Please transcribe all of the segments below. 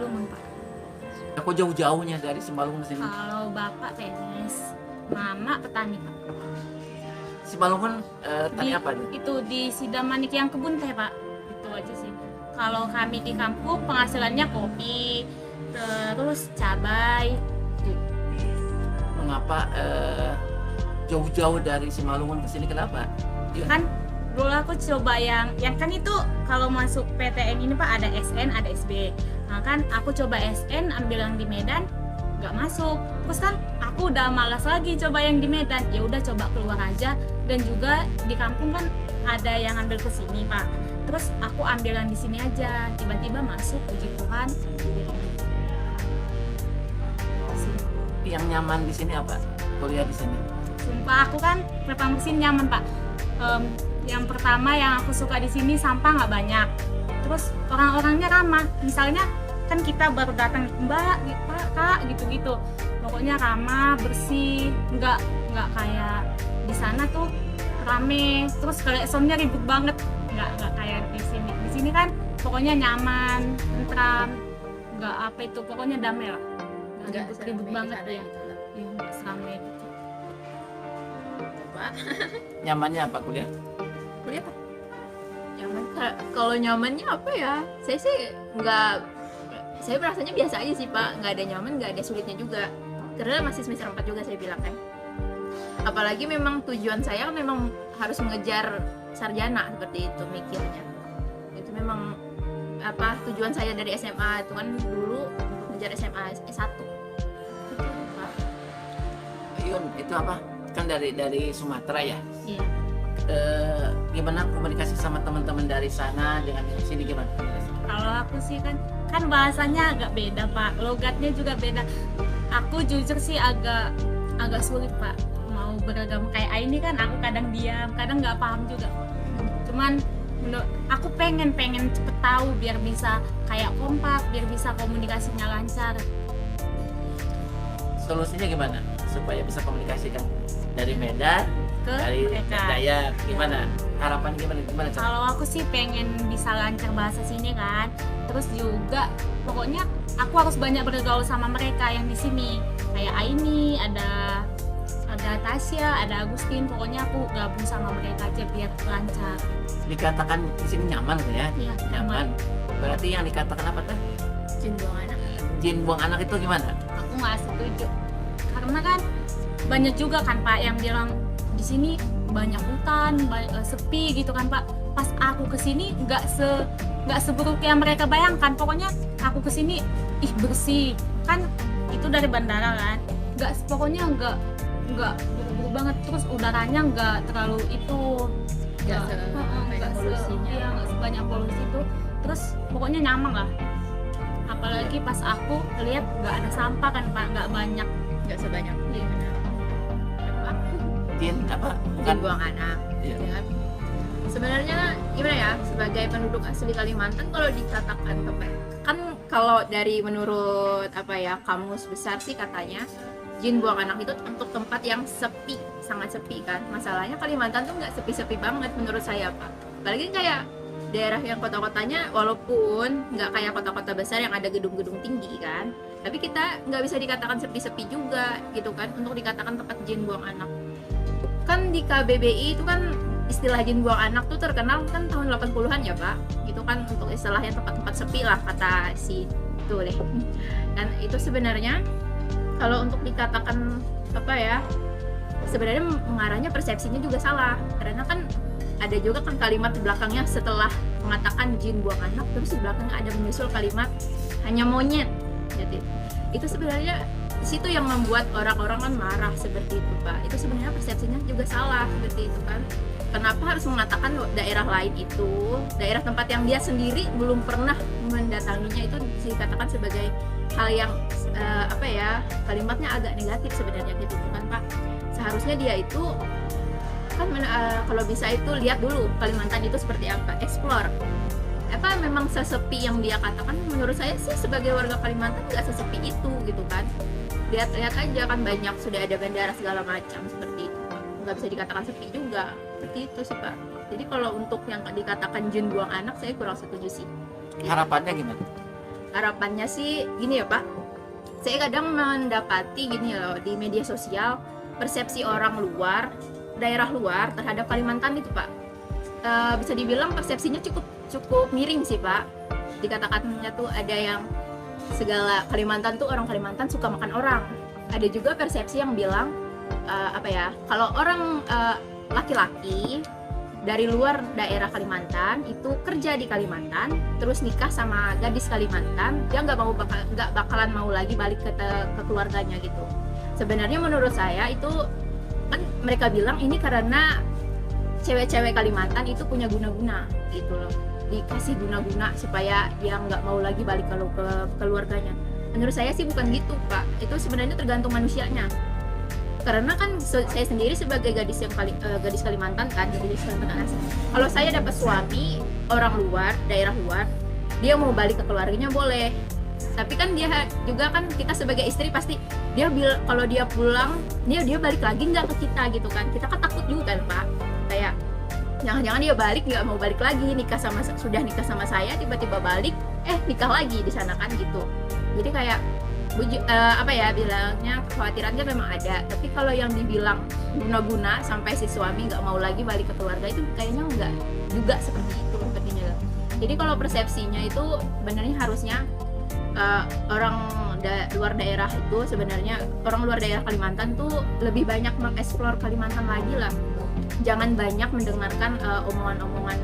Simalungun Pak. Aku jauh-jauhnya dari Simalungun sini. Kalau bapak PNS, mama petani Pak. Simalungun tani apa nih? Itu di Sidamanik yang kebun teh Pak. Itu aja sih. Kalau kami di kampung penghasilannya kopi, terus cabai. Mengapa jauh-jauh dari Simalungun ke sini, kenapa? Kan dulu aku coba yang kan itu kalau masuk PTN ini Pak ada SN ada SB. Nah kan aku coba SN ambil yang di Medan nggak masuk. Terus kan aku udah malas lagi coba yang di Medan. Ya udah coba keluar aja, dan juga di kampung kan ada yang ambil ke sini Pak. Terus aku ambil yang di sini aja. Tiba-tiba masuk, puji Tuhan. Yang nyaman di sini apa? Kuliah di sini. Sumpah aku kan pertama kesini nyaman Pak. Yang pertama yang aku suka di sini sampah nggak banyak. Terus orang-orangnya ramah. Misalnya kan kita baru datang, Mbak, Pak, Kak, gitu-gitu. Pokoknya ramah, bersih, nggak kayak di sana tuh rame. Terus klaksonnya ribut banget, nggak kayak di sini. Di sini kan pokoknya nyaman, tentram, nggak apa itu, pokoknya damai lah. Nggak ribut banget ya. Nggak seramai gitu. Pak. Nyamannya apa kuliah? Kuliah Pak. Nyaman. Kalau nyamannya apa ya? Saya merasanya biasa aja sih Pak. Nggak ada nyaman, nggak ada sulitnya juga. Karena masih semester 4 juga saya bilang kan. Apalagi memang tujuan saya memang harus mengejar sarjana, seperti itu mikirnya. Itu memang tujuan saya dari SMA itu kan dulu mengejar SMA S1. Yun, itu apa? Kan dari Sumatera ya? Iya. Gimana komunikasi sama teman-teman dari sana dengan di sini gimana? Kalau aku sih kan bahasanya agak beda Pak, logatnya juga beda. Aku jujur sih agak sulit Pak, mau beragama kayak ini kan aku kadang diam, kadang nggak paham juga. Cuman aku pengen cepet tahu biar bisa kayak kompak, biar bisa komunikasinya lancar. Solusinya gimana supaya bisa komunikasikan dari Medan Ke dari mereka. Dayak gimana? Harapan gimana cara? Kalau aku sih pengen bisa lancar bahasa sini kan. Terus juga pokoknya aku harus banyak bergaul sama mereka yang di sini. Kayak Aini, ada Tasya, ada Agustin. Pokoknya aku gabung sama mereka aja biar lancar. Dikatakan di sini nyaman ya? Iya, Nyaman. Berarti yang dikatakan apa tuh? Jin buang anak. Jin buang anak itu gimana? Aku nggak setuju. Karena kan banyak juga kan Pak yang bilang di sini banyak hutan, sepi gitu kan Pak. Pas aku kesini nggak seburuk yang mereka bayangkan. Pokoknya aku kesini bersih kan, itu dari bandara kan. Pokoknya nggak buru-buru banget. Terus udaranya nggak terlalu itu, Nggak sebanyak polusinya. Iya, nggak sebanyak polusi itu. Terus pokoknya nyaman lah. Apalagi pas aku lihat nggak ada sampah kan Pak, nggak banyak. Nggak sebanyak Iya. Pak. Jin apa? Jin buang anak. Iya. Ya kan? Sebenarnya gimana ya, sebagai penduduk asli Kalimantan kalau dikatakan kan kalau dari menurut kamus besar sih katanya jin buang anak itu untuk tempat yang sepi, sangat sepi kan. Masalahnya Kalimantan tuh nggak sepi-sepi banget menurut saya Pak. Apalagi kayak daerah yang kota-kotanya walaupun nggak kayak kota-kota besar yang ada gedung-gedung tinggi kan, tapi kita nggak bisa dikatakan sepi-sepi juga gitu kan untuk dikatakan tempat jin buang anak. Kan di KBBI itu kan istilah jin buang anak tuh terkenal kan tahun 80-an ya Pak, gitu kan untuk istilahnya tempat-tempat sepi lah kata si itu deh. Dan itu sebenarnya kalau untuk dikatakan sebenarnya mengarahnya persepsinya juga salah, karena kan ada juga kan kalimat di belakangnya setelah mengatakan jin buang anak, terus di belakangnya ada menyusul kalimat hanya monyet. Jadi itu sebenarnya di situ yang membuat orang-orang kan marah seperti itu Pak. Itu sebenarnya persepsinya juga salah seperti itu kan. Kenapa harus mengatakan daerah lain itu, daerah tempat yang dia sendiri belum pernah mendatanginya itu dikatakan sebagai hal yang kalimatnya agak negatif sebenarnya gitu kan Pak. Seharusnya dia itu kan kalau bisa itu lihat dulu Kalimantan itu seperti apa, explore. Memang sesepi yang dia katakan, menurut saya sih sebagai warga Kalimantan nggak sesepi itu gitu kan. Lihat aja kan banyak, sudah ada bandara segala macam seperti itu Pak. Nggak bisa dikatakan sepi juga seperti itu sih Pak. Jadi kalau untuk yang dikatakan jin buang anak saya kurang setuju sih. Harapannya gimana? harapannya sih gini ya Pak, saya kadang mendapati gini loh di media sosial, persepsi orang luar, daerah luar terhadap Kalimantan itu Pak, bisa dibilang persepsinya cukup miring sih Pak. Dikatakannya tuh ada yang segala Kalimantan tuh orang Kalimantan suka makan orang. Ada juga persepsi yang bilang kalau orang laki-laki dari luar daerah Kalimantan itu kerja di Kalimantan terus nikah sama gadis Kalimantan, dia nggak bakalan mau lagi balik ke keluarganya gitu. Sebenarnya menurut saya itu kan mereka bilang ini karena cewek-cewek Kalimantan itu punya guna-guna gitu loh, dikasih guna-guna supaya dia nggak mau lagi balik ke keluarganya. Menurut saya sih bukan gitu Pak, itu sebenarnya tergantung manusianya. Karena kan saya sendiri sebagai gadis Kalimantan kan, gadis Kalimantan asli. Kalau saya dapat suami orang luar, daerah luar, dia mau balik ke keluarganya boleh. Tapi kan dia juga kan kita sebagai istri pasti kalau dia pulang, dia balik lagi nggak ke kita gitu kan. Kita kan takut juga kan Pak. Kayak jangan-jangan dia nggak mau balik lagi, sudah nikah sama saya tiba-tiba balik, nikah lagi di sana kan gitu. Jadi kayak bilangnya kekhawatirannya memang ada, tapi kalau yang dibilang guna-guna sampai si suami nggak mau lagi balik ke keluarga itu kayaknya nggak juga seperti itu sepertinya. Jadi kalau persepsinya itu sebenarnya harusnya luar daerah itu sebenarnya orang luar daerah Kalimantan tuh lebih banyak mengeksplor Kalimantan lagi lah, jangan banyak mendengarkan omongan-omongan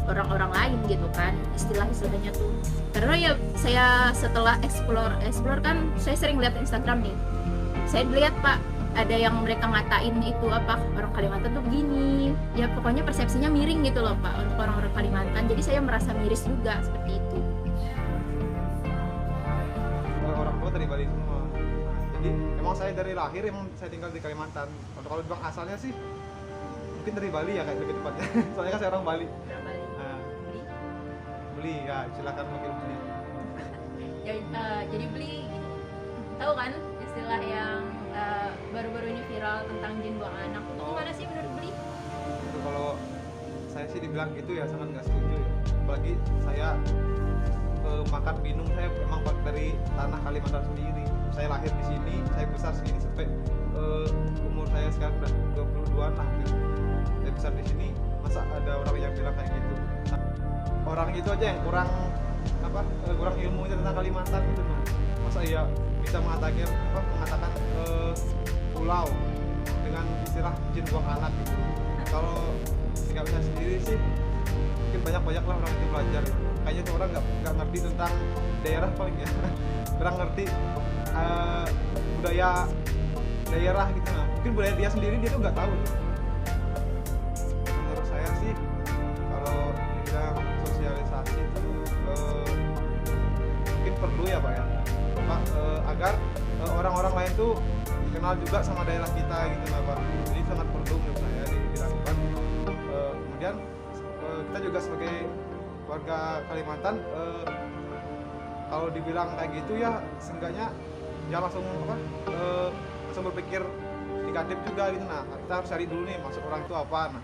orang-orang lain gitu kan, istilah-istilahnya tuh. Karena ya saya setelah explore kan saya sering lihat Instagram nih, saya lihat Pak ada yang mereka ngatain itu orang Kalimantan tuh begini ya, pokoknya persepsinya miring gitu loh Pak untuk orang-orang Kalimantan. Jadi saya merasa miris juga seperti itu. Orang tua dari Bali semua, jadi emang saya dari lahir emang saya tinggal di Kalimantan. Kalau dibilang asalnya sih mungkin dari Bali ya, kayak lebih tepatnya. Soalnya kan saya orang Bali. Beli ya, silakan mungkin beli. Jadi beli tahu kan istilah yang baru-baru ini viral tentang jin buang anak itu gimana sih menurut beli? Itu kalau saya sih dibilang gitu ya sangat nggak setuju ya. Apalagi saya makan minum saya emang dari tanah Kalimantan sendiri. Saya lahir di sini, saya besar di sini sampai umur saya sekarang udah 22-an lah gitu. Saya besar di sini, masa ada orang yang bilang kayak gitu? Orang itu aja yang kurang ilmunya tentang Kalimantan gitu loh. Masa iya bisa mengatakan pulau dengan istilah jin buang anak gitu. Kalau nggak bisa sendiri sih mungkin banyak lah orang itu belajar. Kayaknya tuh orang nggak ngerti tentang daerah paling ya. Kurang ngerti budaya daerah gitu nah. Mungkin budaya dia sendiri dia tuh nggak tahu. Menurut saya sih kalau dibilang sosialisasi itu mungkin perlu ya Pak ya, Pak, agar orang-orang lain tuh kenal juga sama daerah kita gitu lah Pak. Jadi sangat perlu menurut saya dilakukan. Kemudian kita juga sebagai warga Kalimantan kalau dibilang kayak gitu ya seenggaknya jangan langsung berpikir negatif juga gitu. Nah kita harus cari dulu nih maksud orang itu apa. Nah